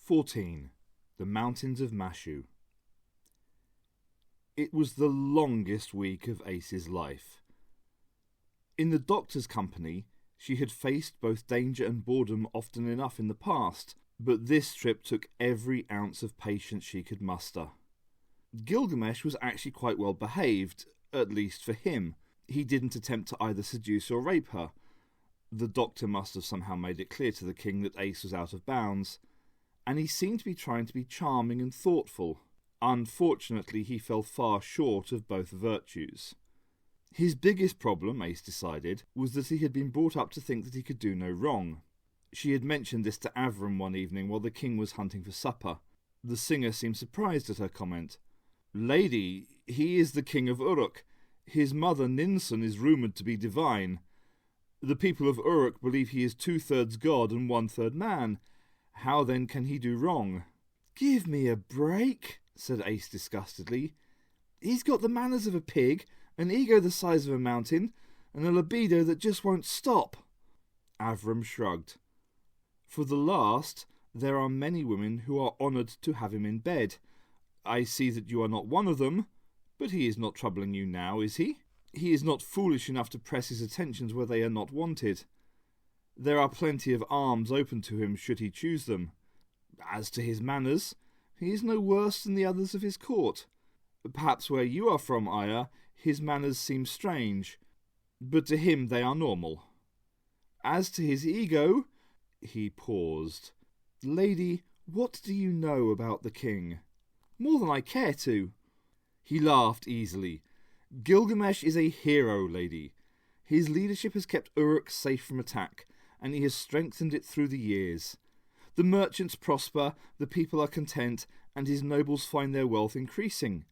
14. The Mountains of Mashu. It was the longest week of Ace's life. In the doctor's company, she had faced both danger and boredom often enough in the past, but this trip took every ounce of patience she could muster. Gilgamesh was actually quite well behaved, at least for him. He didn't attempt to either seduce or rape her. The doctor must have somehow made it clear to the king that Ace was out of bounds, and he seemed to be trying to be charming and thoughtful. Unfortunately, he fell far short of both virtues. His biggest problem, Ace decided, was that he had been brought up to think that he could do no wrong. She had mentioned this to Avram one evening while the king was hunting for supper. The singer seemed surprised at her comment. "Lady, he is the king of Uruk. His mother Ninsun is rumoured to be divine. The people of Uruk believe he is 2/3 god and 1/3 man. How then can he do wrong?" "Give me a break," said Ace disgustedly. "He's got the manners of a pig, an ego the size of a mountain, and a libido that just won't stop." Avram shrugged. "For the last, there are many women who are honoured to have him in bed. I see that you are not one of them, but he is not troubling you now, is he? He is not foolish enough to press his attentions where they are not wanted. There are plenty of arms open to him should he choose them. As to his manners, he is no worse than the others of his court. Perhaps where you are from, Aya, his manners seem strange, but to him they are normal. As to his ego—" He paused. "Lady, what do you know about the king?" "More than I care to." He laughed easily. "Gilgamesh is a hero, lady. His leadership has kept Uruk safe from attack, and he has strengthened it through the years. The merchants prosper, the people are content, and his nobles find their wealth increasing.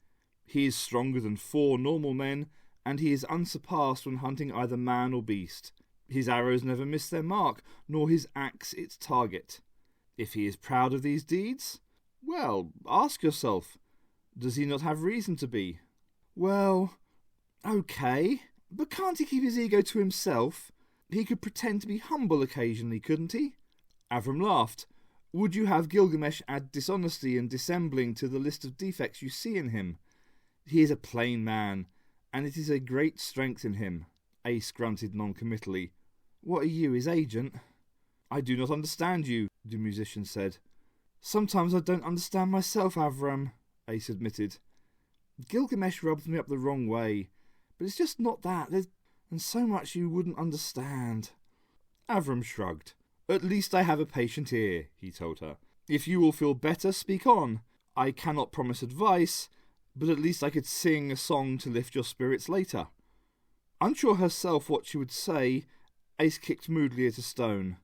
He is stronger than 4 normal men, and he is unsurpassed when hunting either man or beast. His arrows never miss their mark, nor his axe its target. If he is proud of these deeds, well, ask yourself, does he not have reason to be?" "Well, okay, but can't he keep his ego to himself? He could pretend to be humble occasionally, couldn't he?" Avram laughed. "Would you have Gilgamesh add dishonesty and dissembling to the list of defects you see in him? He is a plain man, and it is a great strength in him." Ace grunted non-committally. "What are you, his agent?" "I do not understand you," the musician said. "Sometimes I don't understand myself, Avram," Ace admitted. "Gilgamesh rubs me up the wrong way, but it's just not that. There's so much you wouldn't understand." Avram shrugged. "At least I have a patient ear," he told her. "If you will feel better, speak on. I cannot promise advice, but at least I could sing a song to lift your spirits later." Unsure herself what she would say, Ace kicked moodily at a stone.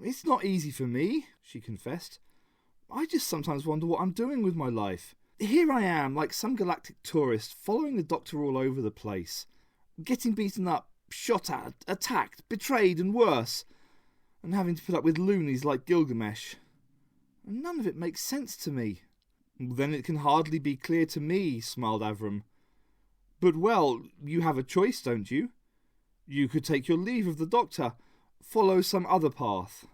"It's not easy for me," she confessed. "I just sometimes wonder what I'm doing with my life. Here I am, like some galactic tourist, following the doctor all over the place, getting beaten up, shot at, attacked, betrayed and worse, and having to put up with loonies like Gilgamesh. And none of it makes sense to me." "Then it can hardly be clear to me," smiled Avram. "But, well, you have a choice, don't you? You could take your leave of the doctor, follow some other path."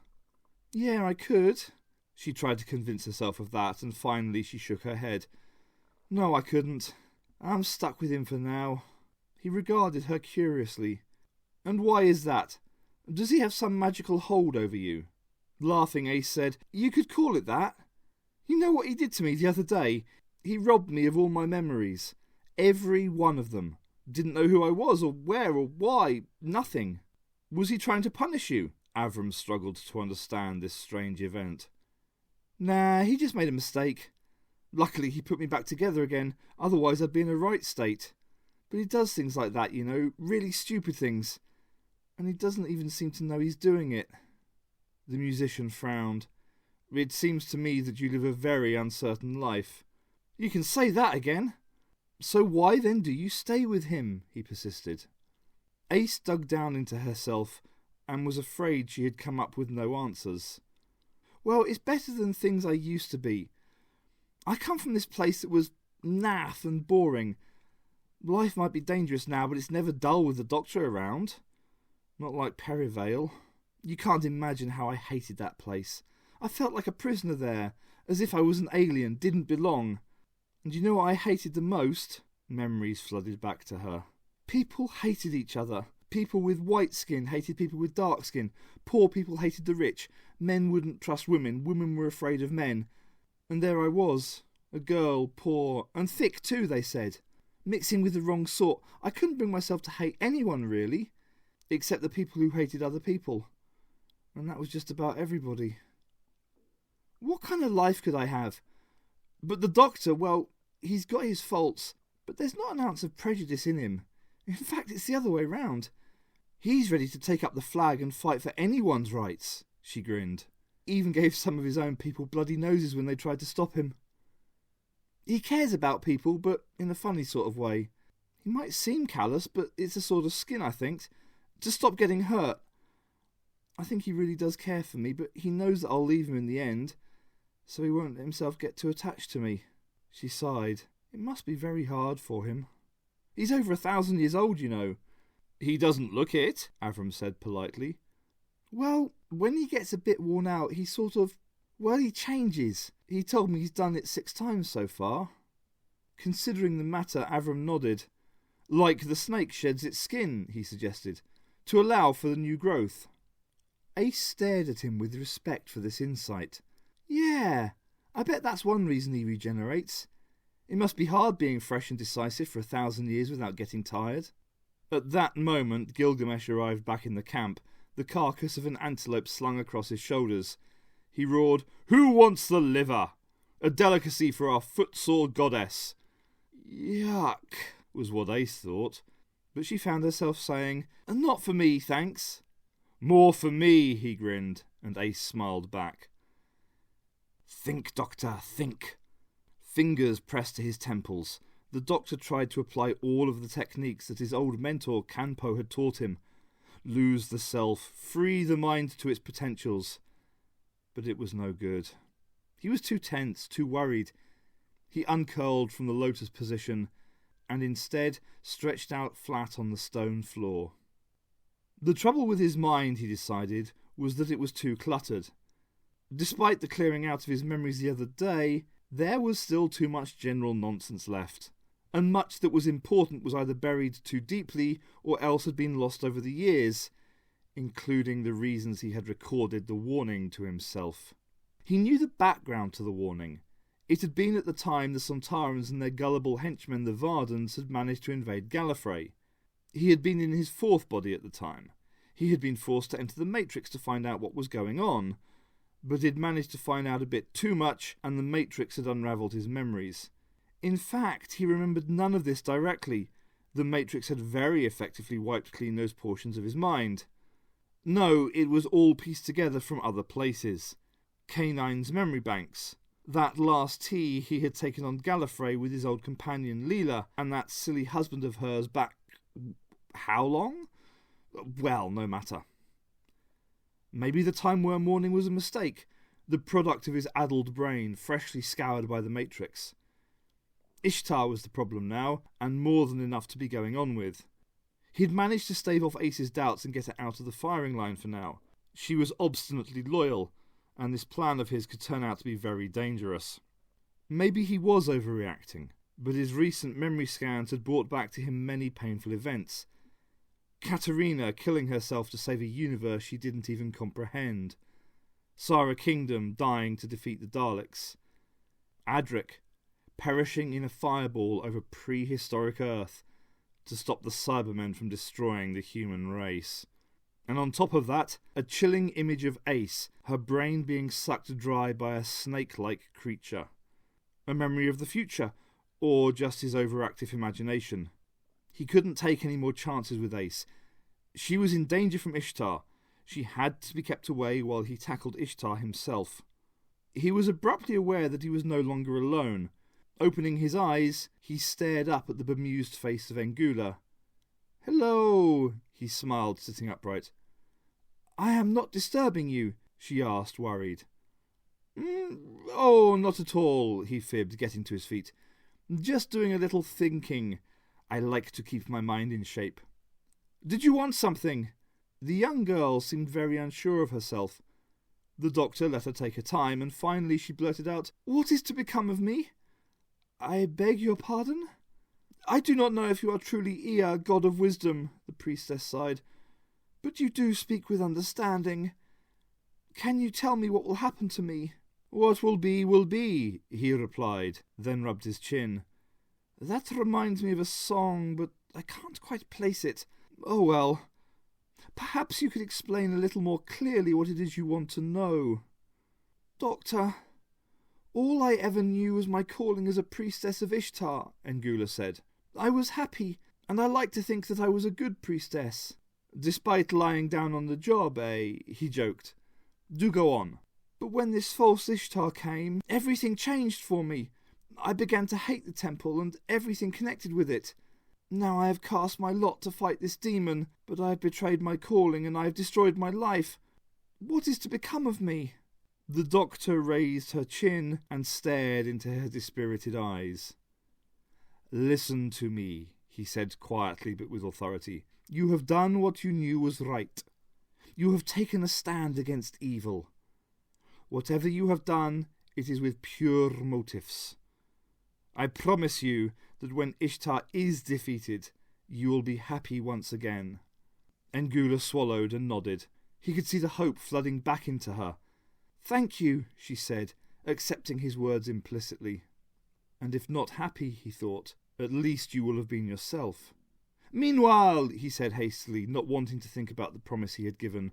"Yeah, I could." She tried to convince herself of that, and finally she shook her head. "No, I couldn't. I'm stuck with him for now." He regarded her curiously. "And why is that? Does he have some magical hold over you?" Laughing, Ace said, "You could call it that. You know what he did to me the other day? He robbed me of all my memories. Every one of them. Didn't know who I was, or where, or why. Nothing." "Was he trying to punish you?" Avram struggled to understand this strange event. "Nah, he just made a mistake. Luckily he put me back together again, otherwise I'd be in a right state. But he does things like that, you know, really stupid things. And he doesn't even seem to know he's doing it." The musician frowned. "It seems to me that you live a very uncertain life." "You can say that again." "So why then do you stay with him?" he persisted. Ace dug down into herself and was afraid she had come up with no answers. "Well, it's better than things I used to be. I come from this place that was naff and boring. Life might be dangerous now, but it's never dull with the doctor around. Not like Perivale. You can't imagine how I hated that place. I felt like a prisoner there, as if I was an alien, didn't belong. And you know what I hated the most? Memories flooded back to her. People hated each other. People with white skin hated people with dark skin. Poor people hated the rich. Men wouldn't trust women. Women were afraid of men. And there I was, a girl, poor, and thick too, they said. Mixing with the wrong sort. I couldn't bring myself to hate anyone, really, except the people who hated other people. And that was just about everybody. What kind of life could I have? But the doctor, well, he's got his faults, but there's not an ounce of prejudice in him. In fact, it's the other way round. He's ready to take up the flag and fight for anyone's rights, she grinned. Even gave some of his own people bloody noses when they tried to stop him. He cares about people, but in a funny sort of way. He might seem callous, but it's a sort of skin, I think, to stop getting hurt. I think he really does care for me, but he knows that I'll leave him in the end, so he won't let himself get too attached to me. She sighed. It must be very hard for him. He's over 1,000 years old, you know. He doesn't look it, Avram said politely. Well, when he gets a bit worn out, he he changes. He told me he's done it 6 times so far. Considering the matter, Avram nodded. Like the snake sheds its skin, he suggested, to allow for the new growth. Ace stared at him with respect for this insight. Yeah, I bet that's one reason he regenerates. It must be hard being fresh and decisive for 1,000 years without getting tired. At that moment, Gilgamesh arrived back in the camp, the carcass of an antelope slung across his shoulders. He roared, Who wants the liver? A delicacy for our footsore goddess. Yuck, was what Ace thought, but she found herself saying, Not for me, thanks. More for me, he grinned, and Ace smiled back. Think, Doctor, think. Fingers pressed to his temples. The doctor tried to apply all of the techniques that his old mentor Kanpo had taught him. Lose the self, free the mind to its potentials. But it was no good. He was too tense, too worried. He uncurled from the lotus position and instead stretched out flat on the stone floor. The trouble with his mind, he decided, was that it was too cluttered. Despite the clearing out of his memories the other day, there was still too much general nonsense left, and much that was important was either buried too deeply or else had been lost over the years, including the reasons he had recorded the warning to himself. He knew the background to the warning. It had been at the time the Sontarans and their gullible henchmen the Vardans had managed to invade Gallifrey. He had been in his 4th body at the time. He had been forced to enter the Matrix to find out what was going on, but he'd managed to find out a bit too much, and the Matrix had unravelled his memories. In fact, he remembered none of this directly. The Matrix had very effectively wiped clean those portions of his mind. No, it was all pieced together from other places. K9's memory banks, that last tea he had taken on Gallifrey with his old companion Leela, and that silly husband of hers back... how long? Well, no matter. Maybe the Timewyrm warning was a mistake, the product of his addled brain, freshly scoured by the Matrix. Ishtar was the problem now, and more than enough to be going on with. He'd managed to stave off Ace's doubts and get her out of the firing line for now. She was obstinately loyal, and this plan of his could turn out to be very dangerous. Maybe he was overreacting, but his recent memory scans had brought back to him many painful events. Katarina killing herself to save a universe she didn't even comprehend. Sara Kingdom dying to defeat the Daleks. Adric perishing in a fireball over prehistoric Earth to stop the Cybermen from destroying the human race. And on top of that, a chilling image of Ace, her brain being sucked dry by a snake-like creature. A memory of the future, or just his overactive imagination. He couldn't take any more chances with Ace. She was in danger from Ishtar. She had to be kept away while he tackled Ishtar himself. He was abruptly aware that he was no longer alone. Opening his eyes, he stared up at the bemused face of Engula. "Hello," he smiled, sitting upright. "I am not disturbing you?" she asked, worried. "Oh, not at all," he fibbed, getting to his feet. "Just doing a little thinking. I like to keep my mind in shape." "Did you want something?" The young girl seemed very unsure of herself. The doctor let her take her time, and finally she blurted out, "What is to become of me?" "I beg your pardon?" "I do not know if you are truly Ea, god of wisdom," the priestess sighed, "but you do speak with understanding. Can you tell me what will happen to me?" "What will be," he replied, then rubbed his chin. "That reminds me of a song, but I can't quite place it. Oh well. Perhaps you could explain a little more clearly what it is you want to know." "Doctor, all I ever knew was my calling as a priestess of Ishtar," Engula said. "I was happy, and I like to think that I was a good priestess." "Despite lying down on the job, eh?" he joked. "Do go on." "But when this false Ishtar came, everything changed for me. I began to hate the temple and everything connected with it. Now I have cast my lot to fight this demon, but I have betrayed my calling and I have destroyed my life. What is to become of me?" The doctor raised her chin and stared into her dispirited eyes. "Listen to me," he said quietly but with authority. "You have done what you knew was right. You have taken a stand against evil. Whatever you have done, it is with pure motives. I promise you that when Ishtar is defeated, you will be happy once again." Engula swallowed and nodded. He could see the hope flooding back into her. "Thank you," she said, accepting his words implicitly. "And if not happy," he thought, "at least you will have been yourself." "Meanwhile," he said hastily, not wanting to think about the promise he had given,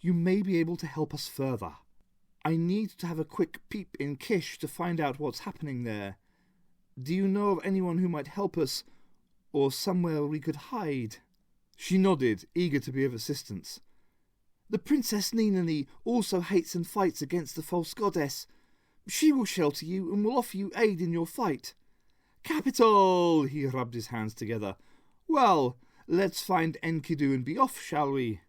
"you may be able to help us further. I need to have a quick peep in Kish to find out what's happening there. Do you know of anyone who might help us, or somewhere we could hide?" She nodded, eager to be of assistance. "The Princess Ninani also hates and fights against the false goddess. She will shelter you and will offer you aid in your fight." "Capital!" He rubbed his hands together. "Well, let's find Enkidu and be off, shall we?"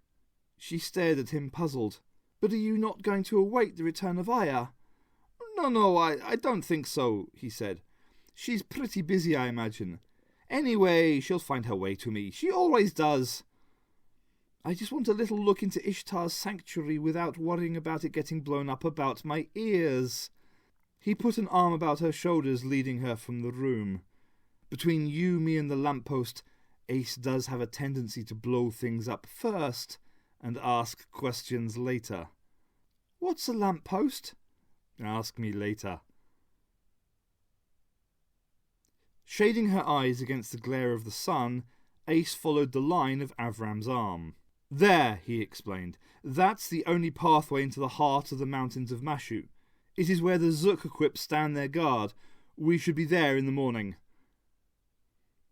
She stared at him, puzzled. "But are you not going to await the return of Aya?" No, I don't think so," he said. "She's pretty busy, I imagine. Anyway, she'll find her way to me. She always does. I just want a little look into Ishtar's sanctuary without worrying about it getting blown up about my ears." He put an arm about her shoulders, leading her from the room. "Between you, me and the lamppost, Ace does have a tendency to blow things up first and ask questions later." "What's a lamppost?" "Ask me later." Shading her eyes against the glare of the sun, Ace followed the line of Avram's arm. "There," he explained. "That's the only pathway into the heart of the mountains of Mashu. It is where the Zuk-equipped stand their guard. We should be there in the morning."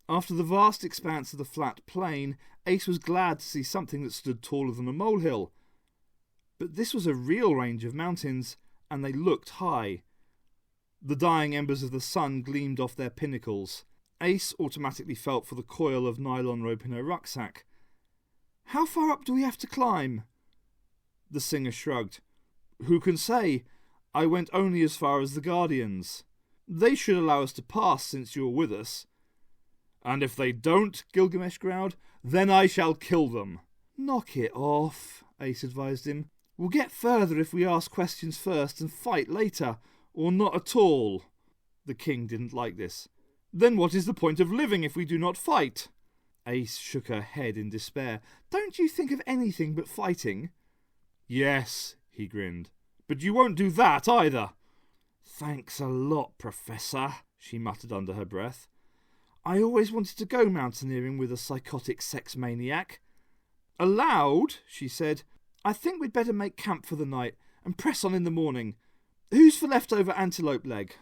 After the vast expanse of the flat plain, Ace was glad to see something that stood taller than a molehill. But this was a real range of mountains, and they looked high. The dying embers of the sun gleamed off their pinnacles. Ace automatically felt for the coil of nylon rope in her rucksack. "How far up do we have to climb?" The singer shrugged. "Who can say? I went only as far as the Guardians. They should allow us to pass since you're with us." "And if they don't," Gilgamesh growled, "then I shall kill them." "Knock it off," Ace advised him. "We'll get further if we ask questions first and fight later, or not at all." The king didn't like this. "Then what is the point of living if we do not fight?" Ace shook her head in despair. "Don't you think of anything but fighting?" "Yes," he grinned. "But you won't do that either." "Thanks a lot, Professor," she muttered under her breath. "I always wanted to go mountaineering with a psychotic sex maniac." Aloud, she said, "I think we'd better make camp for the night and press on in the morning. Who's for leftover antelope leg?"